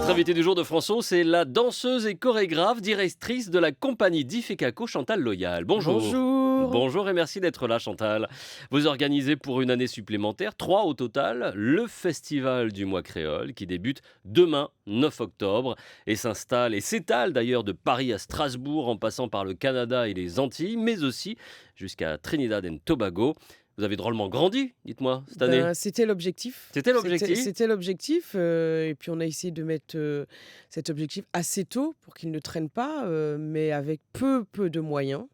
Notre invitée du jour de François, c'est la danseuse et chorégraphe, directrice de la compagnie d'Ifekaco, Chantal Loyal. Bonjour. Bonjour. Bonjour et merci d'être là, Chantal. Vous organisez pour une année supplémentaire, 3 au total, le Festival du mois créole qui débute demain, 9 octobre, et s'installe et s'étale d'ailleurs de Paris à Strasbourg en passant par le Canada et les Antilles, mais aussi jusqu'à Trinidad et Tobago. Vous avez drôlement grandi, dites-moi, cette année. C'était l'objectif. C'était C'était l'objectif. c'était l'objectif, et puis on a essayé de mettre, cet objectif assez tôt pour qu'il ne traîne pas, mais avec peu de moyens,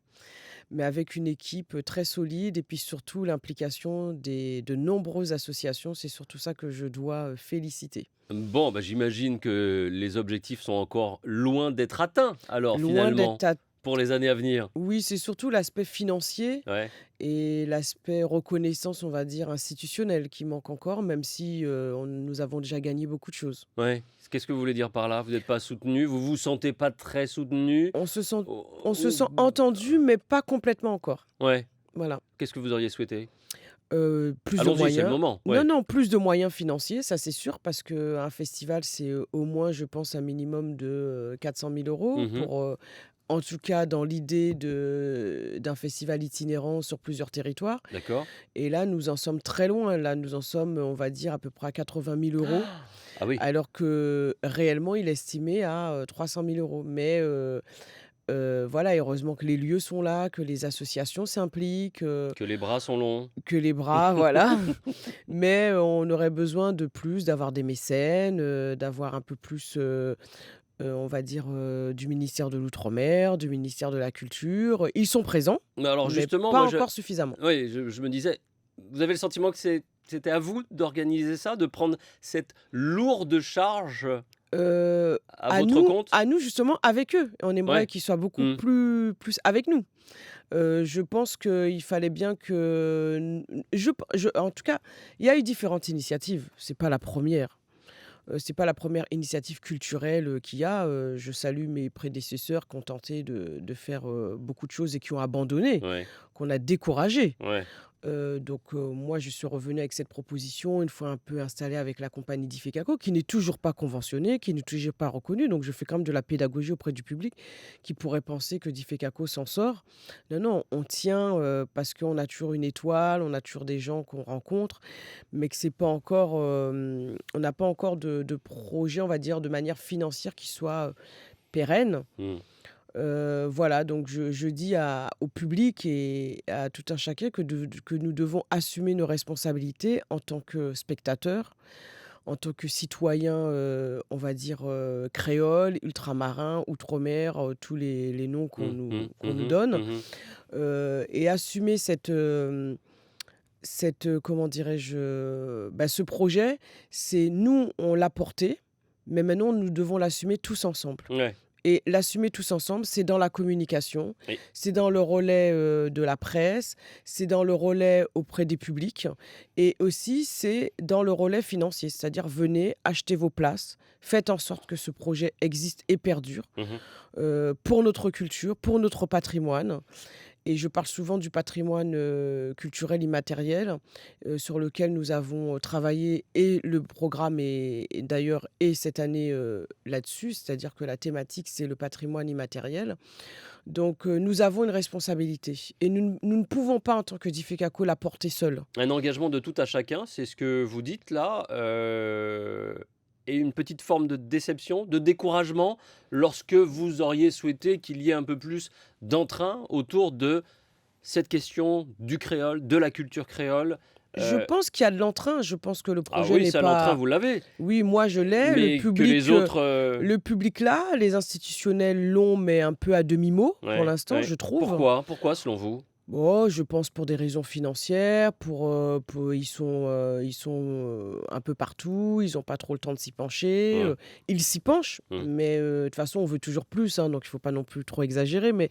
mais avec une équipe, très solide et puis surtout l'implication de nombreuses associations. C'est surtout ça que je dois, féliciter. Bon, bah, j'imagine que les objectifs sont encore loin d'être atteints, alors Loin finalement, d'être à pour les années à venir. Oui, c'est surtout l'aspect financier Ouais, et l'aspect reconnaissance, on va dire, institutionnelle qui manque encore, même si, nous avons déjà gagné beaucoup de choses. ouais. Qu'est-ce que vous voulez dire par là? Vous n'êtes pas soutenu? Vous vous sentez pas très soutenu? On se sent Ou on se sent entendu, mais pas complètement encore. ouais. Voilà. Qu'est-ce que vous auriez souhaité? Plus de Allons-y, c'est le moyens. moment. Non, Ouais. non, plus de moyens financiers, ça c'est sûr, parce qu'un festival, c'est, au moins, je pense, un minimum de, 400 000 € Mmh. pour, en tout cas dans l'idée d'un festival itinérant sur plusieurs territoires. D'accord. Et là, nous en sommes très loin. Là, nous en sommes, on va dire, à peu près à 80 000 €, Ah oui, alors que réellement, il est estimé à, 300 000 €. Mais, voilà, heureusement que les lieux sont là, que les associations s'impliquent, que les bras sont longs. que les bras, voilà. Mais, on aurait besoin de plus, d'avoir des mécènes, d'avoir un peu plus, on va dire, du ministère de l'outre-mer, du ministère de la culture. Ils sont présents, Mais alors mais justement, pas moi encore suffisamment. je me disais, vous avez le sentiment que c'était à vous d'organiser ça, de prendre cette lourde charge à À votre nous compte? à nous justement avec eux. On aimerait Ouais. qu'ils soient beaucoup Mmh. plus avec nous. Je pense qu'il fallait bien que je en tout cas, il y a eu différentes initiatives. C'est pas la première initiative culturelle, qu'il y a. Je salue mes prédécesseurs qui ont tenté de faire, beaucoup de choses et qui ont abandonné, Ouais, qu'on a découragés. ouais. Donc, moi, je suis revenue avec cette proposition une fois un peu installée avec la compagnie d'Ifekaco, qui n'est toujours pas conventionnée, qui n'est toujours pas reconnue. Donc je fais quand même de la pédagogie auprès du public qui pourrait penser que d'Ifekaco s'en sort. Non, non, on tient, parce qu'on a toujours une étoile, on a toujours des gens qu'on rencontre, mais que c'est pas encore, on n'a pas encore de projet, on va dire, de manière financière qui soit, pérenne. Mmh. Voilà, donc je dis au public et à tout un chacun que nous devons assumer nos responsabilités en tant que spectateurs, en tant que citoyens, on va dire, créoles, ultramarins, outre-mer, tous les noms Mmh mh. qu'on nous Mmh donne, mh. Mmh. et assumer comment dirais-je? Ce projet, c'est nous, on l'a porté, mais maintenant nous devons l'assumer tous ensemble. Ouais. Et l'assumer tous ensemble, c'est dans la communication, Et c'est dans le relais, de la presse, c'est dans le relais auprès des publics et aussi c'est dans le relais financier. C'est-à-dire venez, achetez vos places, faites en sorte que ce projet existe et perdure, mmh. pour notre culture, pour notre patrimoine. Et je parle souvent du patrimoine, culturel immatériel, sur lequel nous avons, travaillé, et le programme est d'ailleurs est cette année, là-dessus. C'est-à-dire que la thématique, c'est le patrimoine immatériel. Donc, nous avons une responsabilité et nous ne pouvons pas, en tant que Difecaco, la porter seuls. Un engagement de tout à chacun, c'est ce que vous dites là, et une petite forme de déception, de découragement, lorsque vous auriez souhaité qu'il y ait un peu plus d'entrain autour de cette question du créole, de la culture créole? Je pense qu'il y a de l'entrain, je pense que le Ah projet oui, n'est ça l'entrain, pas. vous l'avez, Oui, moi je l'ai, mais que les autres, le public là, les institutionnels l'ont, mais un peu à demi-mot pour ouais, l'instant, ouais. je trouve. Pourquoi? Pourquoi selon vous? Oh, je pense pour des raisons financières, ils sont, un peu partout, ils ont pas trop le temps de s'y pencher, Mmh, ils s'y penchent, mmh. mais, de toute façon, on veut toujours plus, hein, donc il faut pas non plus trop exagérer, mais,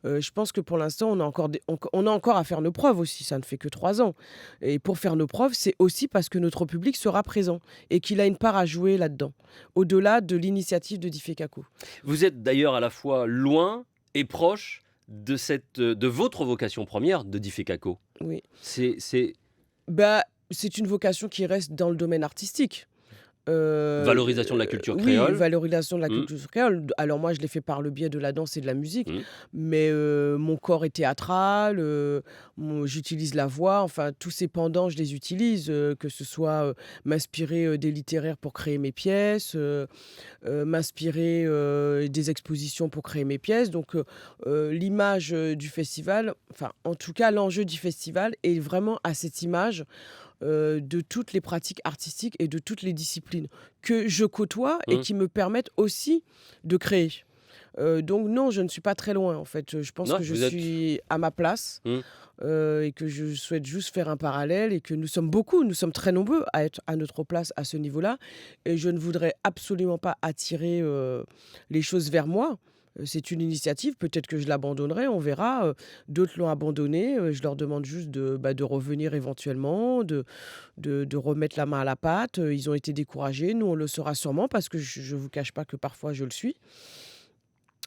je pense que pour l'instant, on a encore à faire nos preuves aussi, ça ne fait que 3 ans, et pour faire nos preuves, c'est aussi parce que notre public sera présent et qu'il a une part à jouer là-dedans, au-delà de l'initiative de Difecaco. Vous êtes d'ailleurs à la fois loin et proche de votre vocation première de Difecaco. Oui. C'est Bah, c'est une vocation qui reste dans le domaine artistique. Valorisation de la culture Oui, créole. valorisation de la Mmh, culture créole. Alors moi, je l'ai fait par le biais de la danse et de la musique, mmh. mais mon corps est théâtral, j'utilise la voix, enfin tous ces pendants, je les utilise, que ce soit, m'inspirer, des littéraires pour créer mes pièces, m'inspirer, des expositions pour créer mes pièces. Donc l'image, du festival, enfin en tout cas l'enjeu du festival est vraiment à cette image, de toutes les pratiques artistiques et de toutes les disciplines que je côtoie et Mmh. qui me permettent aussi de créer. Donc non, je ne suis pas très loin en fait, je pense Ouais, que je vous êtes suis à ma place, mmh. et que je souhaite juste faire un parallèle et que nous sommes beaucoup, nous sommes très nombreux à être à notre place à ce niveau-là et je ne voudrais absolument pas attirer, les choses vers moi. C'est une initiative, peut-être que je l'abandonnerai, on verra, d'autres l'ont abandonnée, je leur demande juste de revenir éventuellement, de remettre la main à la pâte, ils ont été découragés, nous on le sera sûrement parce que je vous cache pas que parfois je le suis.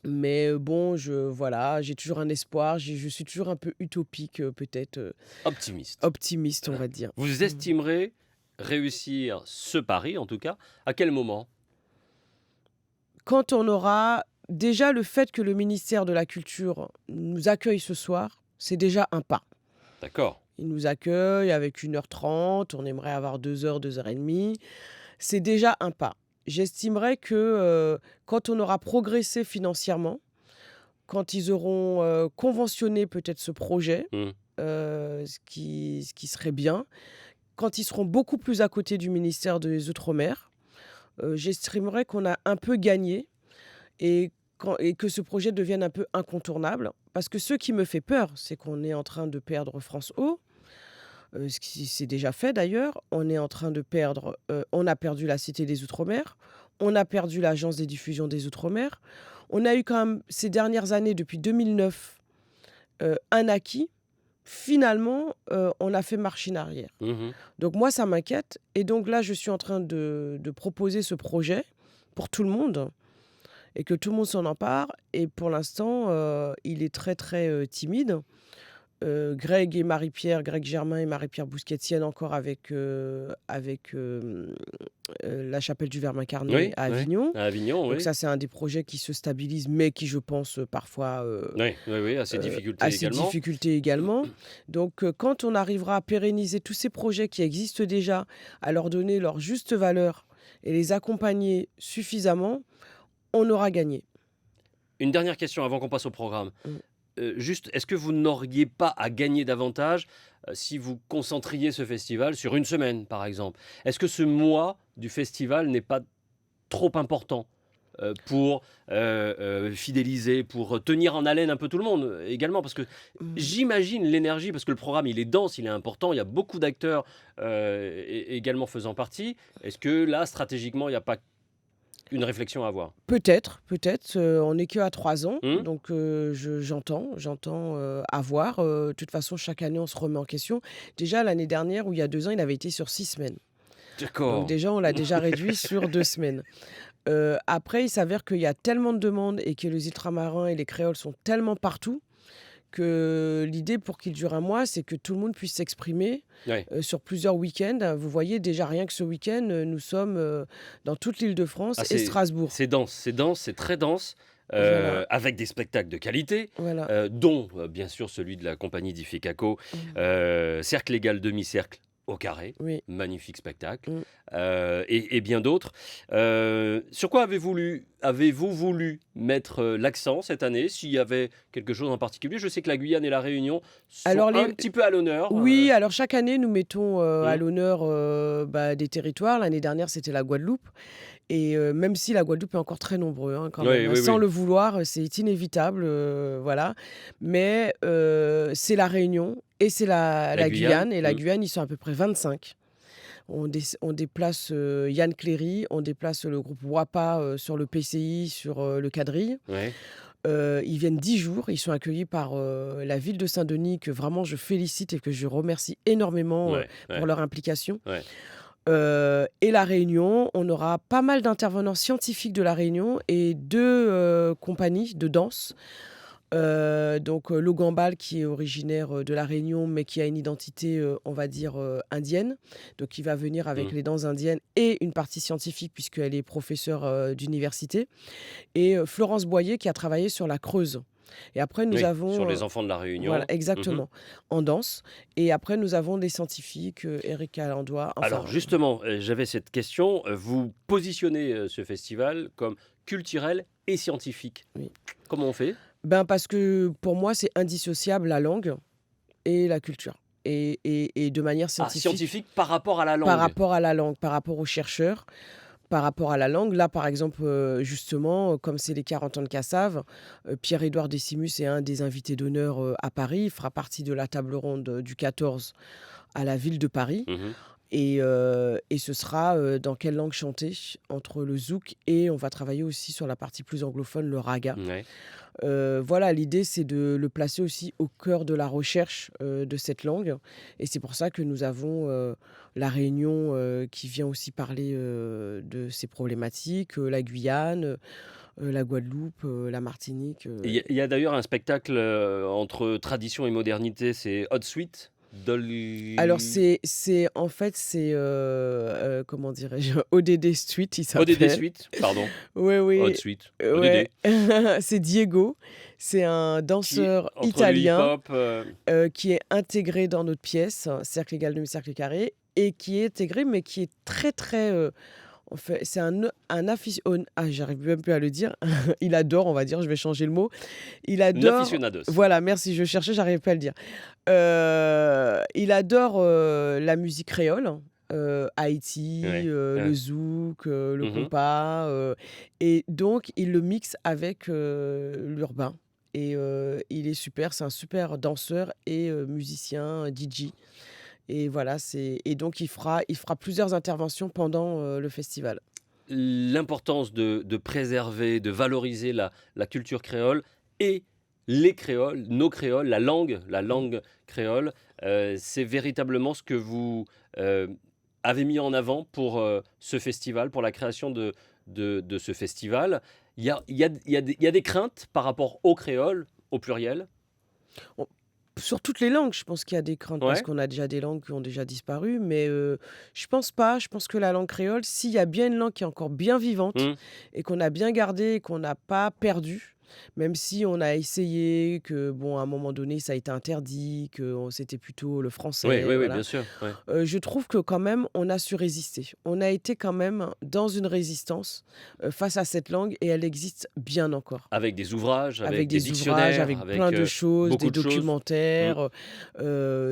Mais bon, voilà, j'ai toujours un espoir, je suis toujours un peu utopique, peut-être, Optimiste. optimiste, on va dire. Vous Mmh. estimerez réussir ce pari, en tout cas, à quel moment? Quand on aura déjà le fait que le ministère de la culture nous accueille ce soir, c'est déjà un pas. D'accord. Il nous accueille avec 1h30, on aimerait avoir 2 heures, 2 heures et demie. C'est déjà un pas. J'estimerais que, quand on aura progressé financièrement, quand ils auront, conventionné peut-être ce projet, Mmh. ce qui serait bien. Quand ils seront beaucoup plus à côté du ministère des outre-mer, j'estimerais qu'on a un peu gagné et que ce projet devienne un peu incontournable. Parce que ce qui me fait peur, c'est qu'on est en train de perdre France Ô, ce qui s'est déjà fait d'ailleurs. On est en train de perdre, on a perdu la Cité des outre-mer, on a perdu l'Agence des diffusions des outre-mer. On a eu quand même ces dernières années, depuis 2009, un acquis. Finalement, on a fait machine arrière. Mmh. Donc moi, ça m'inquiète et donc là, je suis en train de proposer ce projet pour tout le monde et que tout le monde s'en empare et pour l'instant, il est très, très, timide. Greg Germain et Marie-Pierre Bousquet tiennent encore avec la Chapelle du Verbe incarné Oui, à oui. Avignon. À Avignon, Donc oui. ça, c'est un des projets qui se stabilise, mais qui, je pense, parfois, Oui, oui, oui, à ses a difficultés ses également. difficultés également. Donc, quand on arrivera à pérenniser tous ces projets qui existent déjà, à leur donner leur juste valeur et les accompagner suffisamment, on aura gagné. Une dernière question avant qu'on passe au programme. Mmh. Juste, est-ce que vous n'auriez pas à gagner davantage, si vous concentriez ce festival sur une semaine, par exemple? Est-ce que ce mois du festival n'est pas trop important, pour, fidéliser, pour, tenir en haleine un peu tout le monde, également? Parce que Mmh. j'imagine l'énergie, parce que le programme, il est dense, il est important, il y a beaucoup d'acteurs, également faisant partie. Est-ce que là, stratégiquement, il n'y a pas une réflexion à avoir? Peut-être, on n'est qu'à 3 ans, Mmh? donc j'entends, à voir, de toute façon, chaque année, on se remet en question. Déjà, l'année dernière ou il y a 2 ans, il avait été sur 6 semaines. Donc D'accord. déjà, on l'a déjà réduit sur 2 semaines. Après, il s'avère qu'il y a tellement de demandes et que les ultramarins et les créoles sont tellement partout que l'idée pour qu'il dure un mois, c'est que tout le monde puisse s'exprimer, Ouais. sur plusieurs week-ends. Vous voyez déjà rien que ce week-end, nous sommes, dans toute l'Île-de-France Ah, et c'est Strasbourg. c'est dense, c'est dense, c'est très dense, Voilà, avec des spectacles de qualité, voilà. dont, bien sûr, celui de la compagnie d'Ifecaco, Mmh. Cercle égal demi-cercle au carré, Oui. magnifique spectacle, Mmh. et bien d'autres. Sur quoi avez-vous voulu mettre, l'accent cette année? S'il y avait quelque chose en particulier? Je sais que la Guyane et la Réunion sont Alors un les petit peu à l'honneur, Oui, alors chaque année, nous mettons, à mmh, l'honneur, des territoires. L'année dernière, c'était la Guadeloupe et même si la Guadeloupe est encore très nombreux, hein, quand même, oui, hein. oui, Sans oui, le vouloir, c'est inévitable, voilà. Mais c'est la Réunion et c'est la la la Guyane, Guyane et la mmh, Guyane, ils sont à peu près 25. On déplace, Yann Cléry, on déplace le groupe WAPA, sur le PCI, sur, le quadrille. ouais, Ils viennent 10 jours, ils sont accueillis par, la ville de Saint-Denis que vraiment je félicite et que je remercie énormément, ouais, pour ouais, leur implication. ouais. Et la Réunion, on aura pas mal d'intervenants scientifiques de la Réunion et 2 compagnies de danse, Logambal qui est originaire, de La Réunion, mais qui a une identité, on va dire, indienne. Donc il va venir avec Mmh. les danses indiennes et une partie scientifique puisqu'elle est professeure, d'université et Florence Boyer qui a travaillé sur la Creuse et après nous Oui, sur avons, les enfants de la voilà Réunion. Mmh. exactement, en danse et après nous avons des scientifiques, Éric Calandois, Alors enfin justement, j'avais cette question, vous positionnez, ce festival comme culturel et scientifique. oui. Comment on fait? Ben, parce que pour moi c'est indissociable la langue et la culture et de manière Ah, scientifique scientifique par rapport à la par langue? rapport à la langue, par rapport aux chercheurs. Par rapport à la langue, là, par exemple, justement, comme c'est les 40 ans de Cassave, Pierre-Édouard Décimus est un des invités d'honneur, à Paris. Il fera partie de la table ronde, du 14 à la ville de Paris Mmh. et ce sera, dans quelle langue chanter? Entre le zouk et on va travailler aussi sur la partie plus anglophone, le raga. Ouais. Voilà, l'idée, c'est de le placer aussi au cœur de la recherche, de cette langue et c'est pour ça que nous avons, la Réunion, qui vient aussi parler, de ces problématiques, la Guyane, la Guadeloupe, la Martinique, Il y a d'ailleurs un spectacle, entre tradition et modernité, c'est Hot Suite, Dol alors c'est en fait, c'est, comment dirais-je? ODD Street, il ODD s'appelle. Suite, pardon, Oui, Hot oui, Suite, ouais, ODD. c'est Diego, c'est un Qui danseur entre le italien. hip-hop, Qui est intégré dans notre pièce, cercle égal demi-cercle carré et qui est intégré, mais qui est très, très, en fait, c'est un j'arrive même plus à le dire. Il adore, on va dire, je vais changer le mot. Il adore n'aficionados. voilà, merci, je cherchais, j'arrivais pas à le dire. Il adore, la musique créole, Haïti, Ouais, le ouais. zouk, le Mmh. compas, et donc il le mixe avec, l'urbain et il est super, c'est un super danseur et musicien, DJ et voilà, c'est et donc il fera plusieurs interventions pendant, le festival. L'importance de préserver, de valoriser la culture créole et les créoles, nos créoles, la Mmh. langue créole, c'est véritablement ce que vous, heu, avez mis en avant pour, ce festival, pour la création de ce festival. Il y a des craintes par rapport aux créoles, au pluriel? On Sur toutes les langues, je pense qu'il y a des craintes parce Ouais? qu'on a déjà des langues qui ont déjà disparu, mais je pense pas. Je pense que la langue créole, s'il y a bien une langue qui est encore bien vivante Mmh. et qu'on a bien gardée et qu'on n'a pas perdue, même si on a essayé, que bon, à un moment donné, ça a été interdit, que c'était plutôt le Oui, français, oui, oui, voilà. bien sûr, ouais. Je trouve que quand même, on a su résister. On a été quand même dans une résistance, face à cette langue et elle existe bien encore. Avec des ouvrages, Avec avec des des ouvrages, dictionnaires, avec plein avec, de choses, des beaucoup de choses. Mmh. documentaires,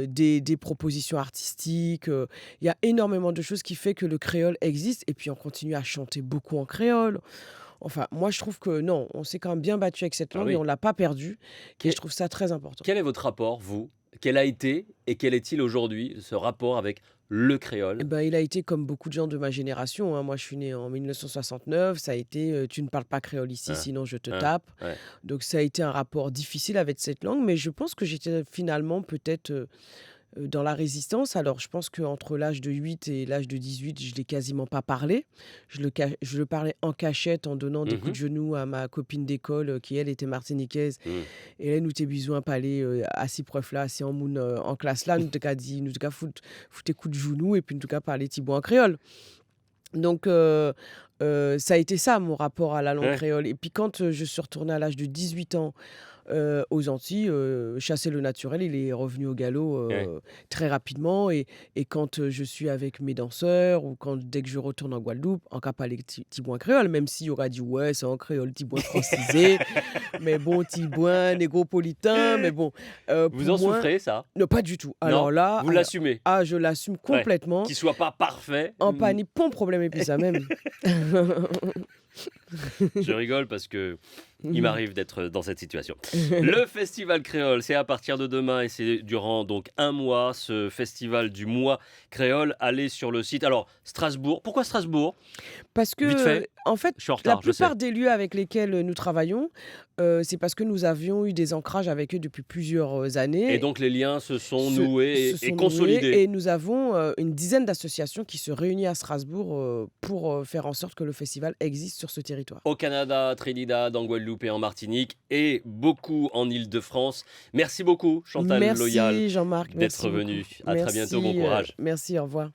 des propositions artistiques, il y a énormément de choses qui fait que le créole existe et puis on continue à chanter beaucoup en créole. Enfin, moi je trouve que non, on s'est quand même bien battu avec cette Ah langue et oui. on l'a pas perdue et je Quel trouve ça très important. quel est votre rapport, vous? Quel a été et quel est-il aujourd'hui, ce rapport avec le Et créole? ben, il a été comme beaucoup de gens de ma génération, hein. Moi, je suis née en 1969, ça a été, «Tu ne parles pas créole ici, Hein, sinon je te hein, tape». ouais. Donc ça a été un rapport difficile avec cette langue, mais je pense que j'étais finalement peut-être, dans la résistance. Alors je pense qu'entre l'âge de 8 et l'âge de 18, je l'ai quasiment pas parlé. Je le parlais en cachette en donnant des coups Mmh. de genoux à ma copine d'école, qui elle était martiniquaise Mmh. et là nous t'es besoin parler, assis prof là, assis en moun, en classe là, nous te qu'a dit nous te qu'a fout tes coups de genoux et puis nous te qu'a parler petit bout en créole. Donc ça a été ça mon rapport à la langue Ouais. créole et puis quand, je suis retournée à l'âge de 18 ans aux Antilles, chasser le naturel, il est revenu au galop, Ouais. très rapidement et quand, je suis avec mes danseurs ou dès que je retourne en Guadeloupe, en cas parler tibouin créole, même s'il y aura dit: «Ouais, c'est en créole tibouin francisé», mais bon, tibouin négropolitain, mais bon, Vous pour en moi souffrez, ça? non, pas du tout. Non? Alors là, Vous l'assumez? je l'assume Ouais. complètement. Qu'il soit pas parfait, En panique, pom problème et puis ça même. je rigole parce que il Mmh. m'arrive d'être dans cette situation. Le festival créole, c'est à partir de demain et c'est durant donc un mois, ce festival du mois créole. Allez sur le site. Alors, Strasbourg, pourquoi Strasbourg? Parce Vite que, fait, en fait, je suis en la retard, je sais. plupart des lieux avec lesquels, nous travaillons, c'est parce que nous avions eu des ancrages avec eux depuis plusieurs, Et années. donc les liens se sont Se noués se et sont noués consolidés. et nous avons, une dizaine d'associations qui se réunissent à Strasbourg, pour, faire en sorte que le festival existe sur ce territoire. territoire. Au Canada, Trinidad, en Guadeloupe et en Martinique, et beaucoup en Île-de-France. Merci beaucoup, Chantal Loyal, Merci Jean-Marc, d'être merci beaucoup. venu. À très bientôt, bon courage. Merci, au revoir.